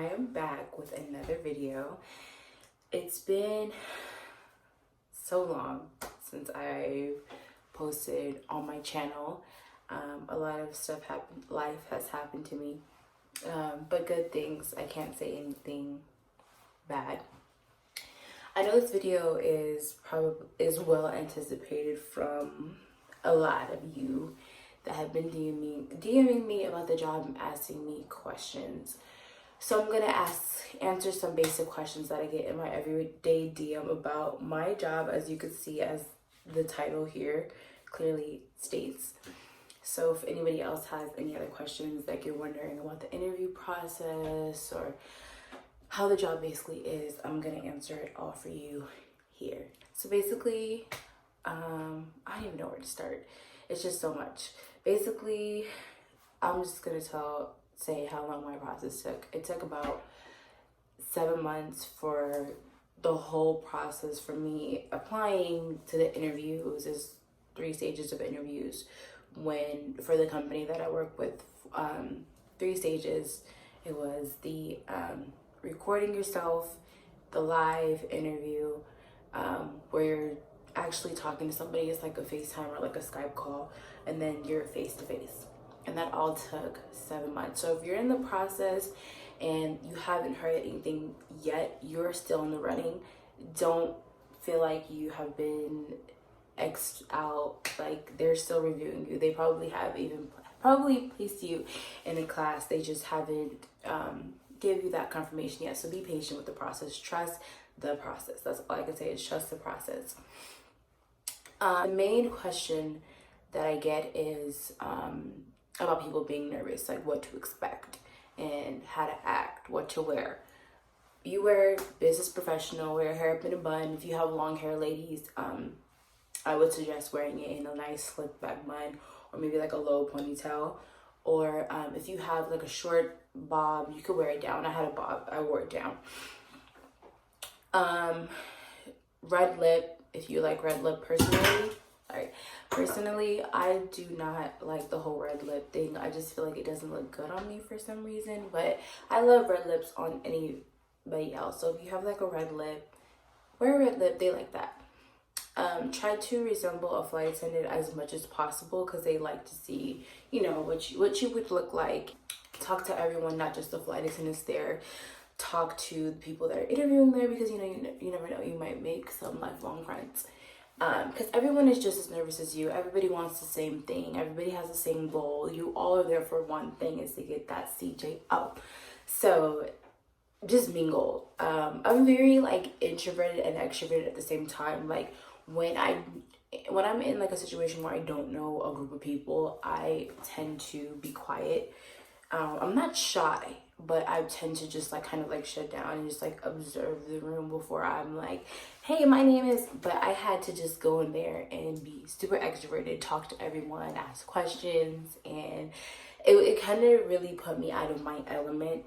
I am back with another video. It's been so long since I posted on my channel. A lot of stuff happened, life has happened to me, but good things. I can't say anything bad. I know this video is well anticipated from a lot of you that have been DMing me about the job and asking me questions. So I'm gonna answer some basic questions that I get in my everyday DM about my job, as you can see, as the title here clearly states. So if anybody else has any other questions, like you're wondering about the interview process or how the job basically is, I'm gonna answer it all for you here. So basically, I don't even know where to start. It's just so much. Basically, I'm just gonna say how long my process took. It took about 7 months for the whole process for me applying to the interviews. There's 3 stages of interviews. When for the company that I work with, 3 stages. It was the recording yourself, the live interview, where you're actually talking to somebody. It's like a FaceTime or like a Skype call, and then you're face to face. And that all took 7 months. So if you're in the process and you haven't heard anything yet, you're still in the running. Don't feel like you have been X'd out. Like, they're still reviewing you. They probably have even placed you in a class. They just haven't give you that confirmation yet. So be patient with the process. Trust the process. That's all I can say is trust the process. The main question that I get is about people being nervous, like what to expect and how to act, what to wear. You wear business professional, wear hair up in a bun. If you have long hair, ladies, I would suggest wearing it in a nice slick back bun, or maybe like a low ponytail. Or if you have like a short bob, you could wear it down. I had a bob, I wore it down. Red lip, if you like red lip. Personally, I do not like the whole red lip thing. I just feel like it doesn't look good on me for some reason, but I love red lips on anybody else. So if you have like a red lip, wear a red lip. They like that. Try to resemble a flight attendant as much as possible, because they like to see, you know, what you would look like. Talk to everyone, not just the flight attendants there. Talk to the people that are interviewing there, because you never know, you might make some lifelong friends. Because everyone is just as nervous as you. Everybody wants the same thing. Everybody has the same goal. You all are there for one thing, is to get that CJ up. So just mingle. I'm very like introverted and extroverted at the same time. Like when I'm in like a situation where I don't know a group of people, I tend to be quiet. I'm not shy, but I tend to just like kind of like shut down and just like observe the room before I'm like, hey, my name is, but I had to just go in there and be super extroverted, talk to everyone, ask questions, and it kind of really put me out of my element.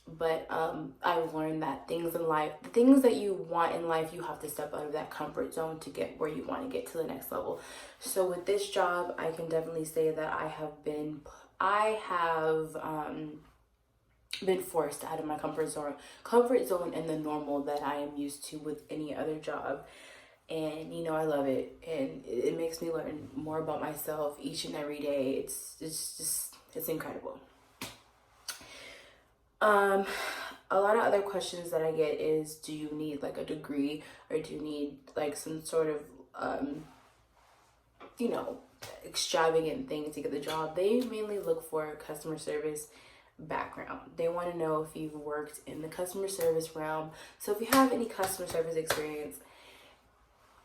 But I've learned that things in life, the things that you want in life, you have to step out of that comfort zone to get where you want to get to the next level. So with this job, I can definitely say that I have been forced out of my comfort zone and the normal that I am used to with any other job. And I love it, and it makes me learn more about myself each and every day. It's incredible. A lot of other questions that I get is, do you need like a degree, or do you need like some sort of extravagant thing to get the job? They mainly look for customer service background. They want to know if you've worked in the customer service realm. So if you have any customer service experience,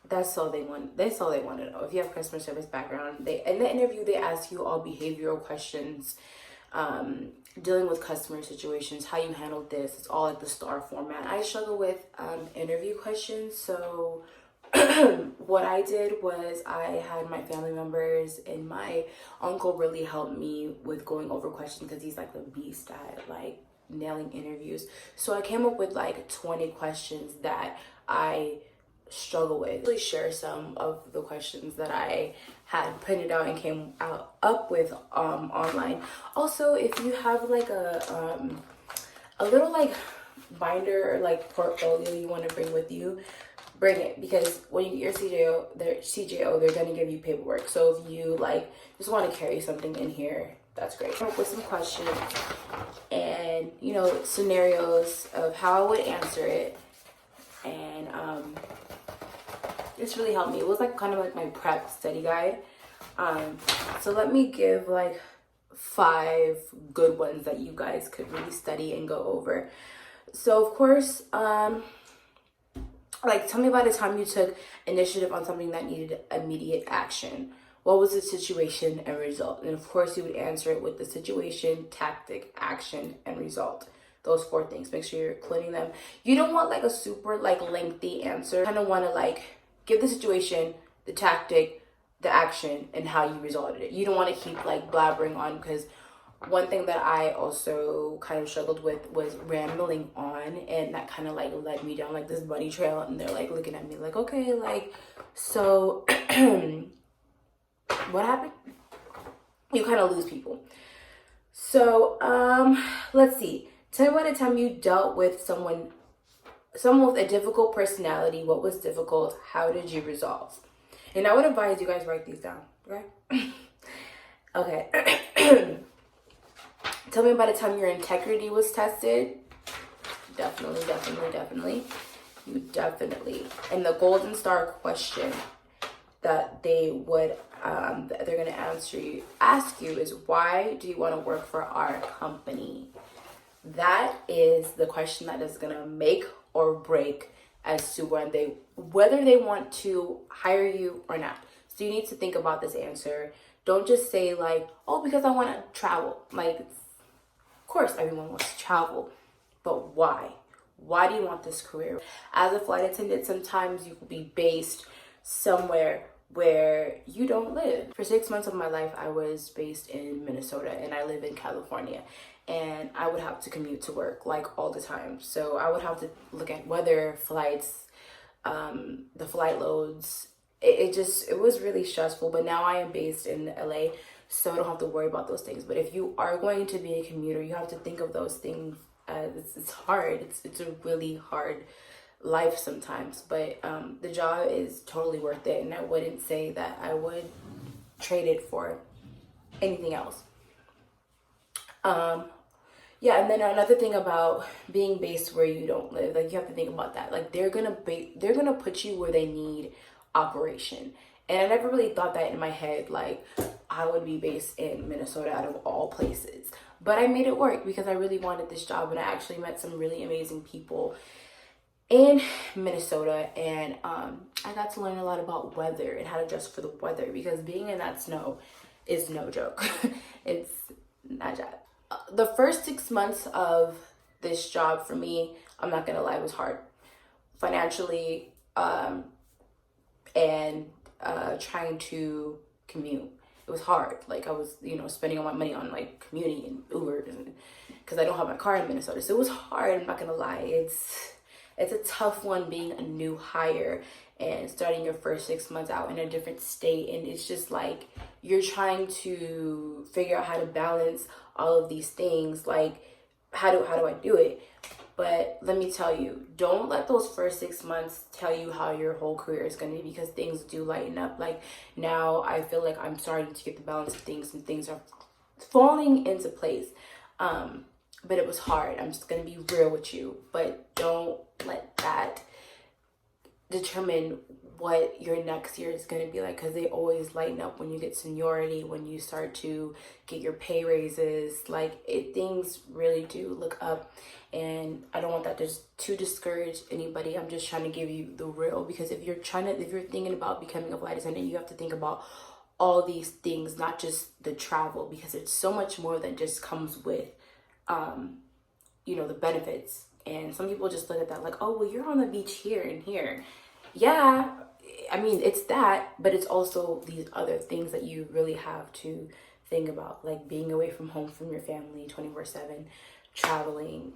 that's all they want. That's all they want to know. If you have customer service background, in the interview they ask you all behavioral questions, dealing with customer situations, how you handled this. It's all like the STAR format. I struggle with interview questions, so what I did was I had my family members and my uncle really helped me with going over questions, because he's like the beast at like nailing interviews. So I came up with like 20 questions that I struggle with. Really share some of the questions that I had printed out and came up with online. Also, if you have like a a little like binder or like portfolio you want to bring with you, bring it, because when you get your CJO, they're gonna give you paperwork. So if you like just want to carry something in here, that's great. Come up with some questions and scenarios of how I would answer it, and this really helped me. It was like kind of like my prep study guide. So let me give like 5 good ones that you guys could really study and go over. So of course, like, tell me about a time you took initiative on something that needed immediate action. What was the situation and result? And of course, you would answer it with the situation, tactic, action, and result. Those 4 things. Make sure you're including them. You don't want like a super like lengthy answer. You kind of want to like give the situation, the tactic, the action, and how you resolved it. You don't want to keep like blabbering on, because one thing that I also kind of struggled with was rambling on, and that kind of like led me down like this bunny trail, and they're like looking at me like, okay, like, so what happened? You kind of lose people. So let's see. Tell me about a time you dealt with someone with a difficult personality. What was difficult? How did you resolve? And I would advise you guys write these down, okay? Okay. Tell me about a time your integrity was tested. Definitely. You definitely. And the golden star question that they would, that they're going to ask you is, why do you want to work for our company? That is the question that is going to make or break as to whether they want to hire you or not. So you need to think about this answer. Don't just say like, oh, because I want to travel. Like, of course, everyone wants to travel, but why? Why do you want this career? As a flight attendant, sometimes you will be based somewhere where you don't live. For 6 months of my life, I was based in Minnesota, and I live in California, and I would have to commute to work like all the time. So I would have to look at weather, flights, the flight loads. It was really stressful, but now I am based in LA, so I don't have to worry about those things. But if you are going to be a commuter, you have to think of those things. It's hard. It's a really hard life sometimes, but the job is totally worth it, and I wouldn't say that I would trade it for anything else. Yeah, and then another thing about being based where you don't live, like, you have to think about that. Like, they're gonna put you where they need operation. And I never really thought that in my head, like, I would be based in Minnesota out of all places. But I made it work because I really wanted this job, and I actually met some really amazing people in Minnesota, and I got to learn a lot about weather and how to adjust for the weather, because being in that snow is no joke. It's not job. The first 6 months of this job for me, I'm not gonna lie, was hard financially, and trying to commute. It was hard. Like, I was, spending all my money on like commuting and Uber, because I don't have my car in Minnesota. So it was hard. I'm not gonna lie. It's a tough one being a new hire and starting your first 6 months out in a different state. And it's just like, you're trying to figure out how to balance all of these things. Like, how do I do it? But let me tell you, don't let those first 6 months tell you how your whole career is going to be, because things do lighten up. Like, now I feel like I'm starting to get the balance of things, and things are falling into place. But it was hard. I'm just going to be real with you. But don't let that determine what your next year is going to be like, because they always lighten up when you get seniority, when you start to get your pay raises. Like, things really do look up, and I don't want that to discourage anybody. I'm just trying to give you the real, because if you're thinking about becoming a flight attendant, you have to think about all these things, not just the travel, because it's so much more than just comes with the benefits. And some people just look at that like, oh, well, you're on the beach here and here. Yeah, I mean, it's that, but it's also these other things that you really have to think about, like being away from home, from your family 24/7, traveling.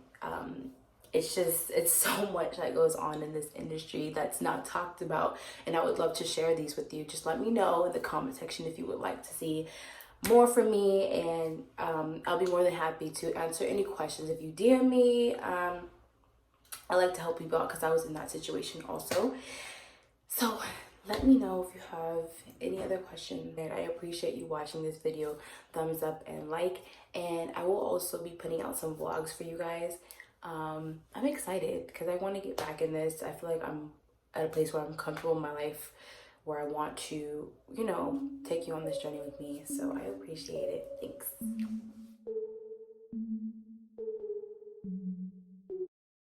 It's so much that goes on in this industry that's not talked about, and I would love to share these with you. Just let me know in the comment section if you would like to see more from me, and I'll be more than happy to answer any questions if you DM me. I like to help people out because I was in that situation also. So let me know if you have any other questions, and I appreciate you watching this video. Thumbs up and like, and I will also be putting out some vlogs for you guys. I'm excited because I want to get back in this. I feel like I'm at a place where I'm comfortable in my life, where I want to, you know, take you on this journey with me. So I appreciate it. Thanks.